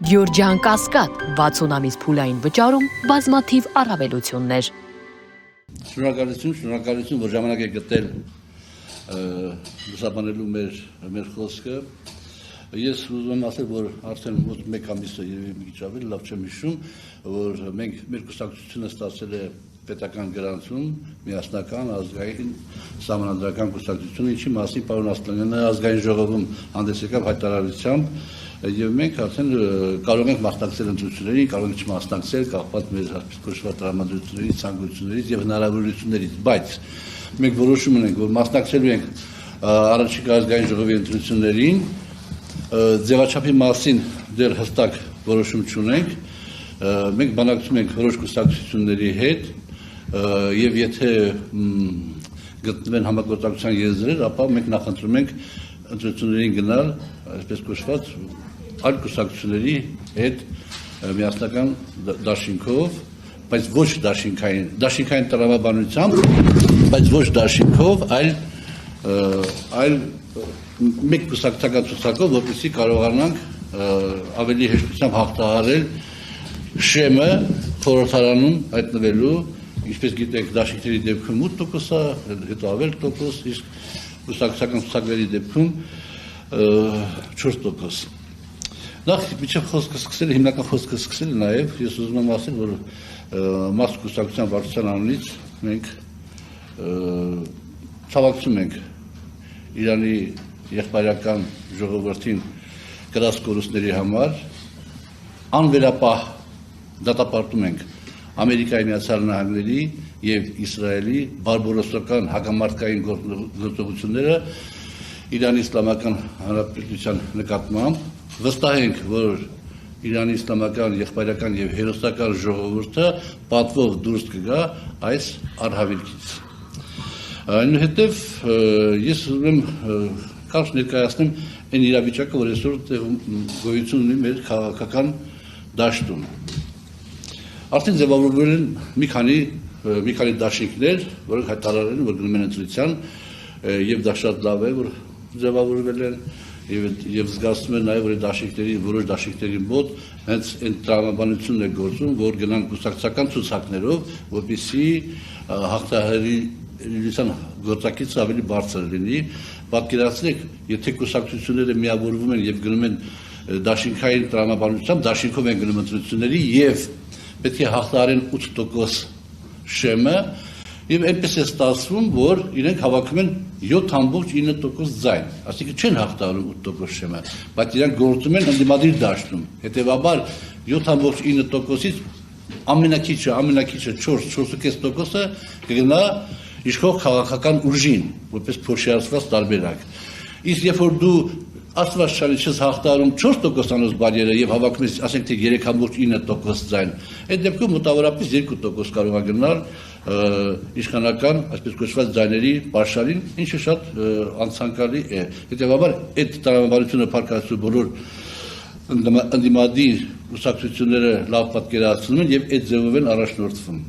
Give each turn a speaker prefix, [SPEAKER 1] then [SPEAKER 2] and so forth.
[SPEAKER 1] Գյորջյան Կասկադ 60 ամիս փուլային վճարում բազմաթիվ առավելություններ։
[SPEAKER 2] Շնորհակալություն, որ ժամանակ եք գտել լուսաբանելու մեր խոսքը։ Ես ուզում եմ ասել, որ արդեն մեկ ամիս է երևի մի քիչ ավելի լավ չեմ հիշում, որ մեր կուսակցությունը ստացել է պետական գրանցում, միասնական ազգային սահմանադրական կուսակցությունը, ինչի մասին պարոն Ասլանյանը ազգային ժողովում հանդես եկավ հայտարարությամբ, եւ մենք արդեն կարող ենք մասնակցել ընտրություններին, կարող ենք չմասնակցել, կախված մեր կոչված տրամադրություններից, ցանկություններից եւ հնարավորություններից, բայց մենք որոշում ունենք, որ մասնակցելու ենք առաջիկա ազգային ժողովի ընտրություններին, ձևաչափի մասին դեռ հստակ որոշում չունենք, մենք բանակցում ենք որոշ կուսակցությունների հետ եւ եթե գտնվեն համագործակցության եզրեր, ապա մենք նախընտրում ենք ընտրություններին գնալ, այսպես կոչված, այլ կուսակցությունների հետ միասնական դաշինքով, բայց ոչ դաշինքային տրամաբանությամբ, բայց ոչ դաշինքով, այլ մեկ կուսակցական ցուցակով, որպեսզի կարողանանք ավելի հեշտությամբ հաղթահարել շեմը խորհրդարանում հայտնվելու, ինչպես գիտենք, դաշինքների դեպքում 8%, հետո ավել տոկոս, իսկ կուսակցական ցուցակների դեպքում 4%։ Նախ միջև խոսքը սկսել, հիմնական խոսքը սկսել նաև ես ուզում եմ ասել, որ մաս կուսակցության վարչության անունից մենք ցավակցում ենք Իրանի եղբայրական ժողովրդին կրած կորուստների համար, անվերապահ դատապարտում ենք Ամերիկայի Միացյալ Նահանգների եւ Իսրայելի բարբարոսական հակամարտկային գործողությունները Իրանի Իսլամական Հանրապետության նկատմամբ, վստահ ենք, որ Իրանի Իսլամական եղբայրական եւ հերոսական ժողովուրդը պատվով դուրս կգա այս արհավիրքից։ Այնուհետև ես ուզում եմ կարճ ներկայացնեմ այն իրավիճակը, որ այսօր գոյություն ունի մեր քաղաքական դաշտում։ Արդեն ձևավորվել են մի քանի դաշինքներ, որոնք հայտարարել են, որ գնում են ընտրության, եւ դա շատ լավ է, որ ձևավորվել են եւ զգացում են նաեւ, որ որոշ դաշինքների մոտ հենց այն տրամաբանությունն է գործում, որ գնան կուսակցական ցուցակներով, որպեսզի հաղթահարության գործակիցը ավելի բարձր լինի։ Պատկերացրեք, եթե կուսակցությունները միավորվում են եւ գնում են դաշինքային տրամաբանությամբ, դաշինքով են գնում ընտրությունների եւ պետք է հաղթահարեն 8% շեմը եւ այնպես է ստացվում, որ իրենք հավաքում են 7.9% ձայն, այսինքն չեն հաղթահարում 8% շեմը, բայց իրենք գործում են ընդդիմադիր դաշտում։ Հետեւաբար 7.9%-ից ամենակիչը 4.5%-ը կգնա իշխող քաղաքական ուժին, որպես փոշիացված տարբերակ։ Իսկ երբ որ դու Աստված չանի չես հաղթահարում 4%-անոց բարիերը եւ հավաքում ես, ասենք թե 3.9% ձայն, այդ դեպքում մոտավորապես 2% կարող է գնալ իշխանական, այսպես կոչված ձայների պաշարին, ինչը շատ անցանկալի է։ Հետեւաբար այդ տրամաբանությունը փառքացու բոլոր ընդդիմադիր կուսակցությունները լավ պատկերացնում են եւ այդ ձևով են առաջնորդվում։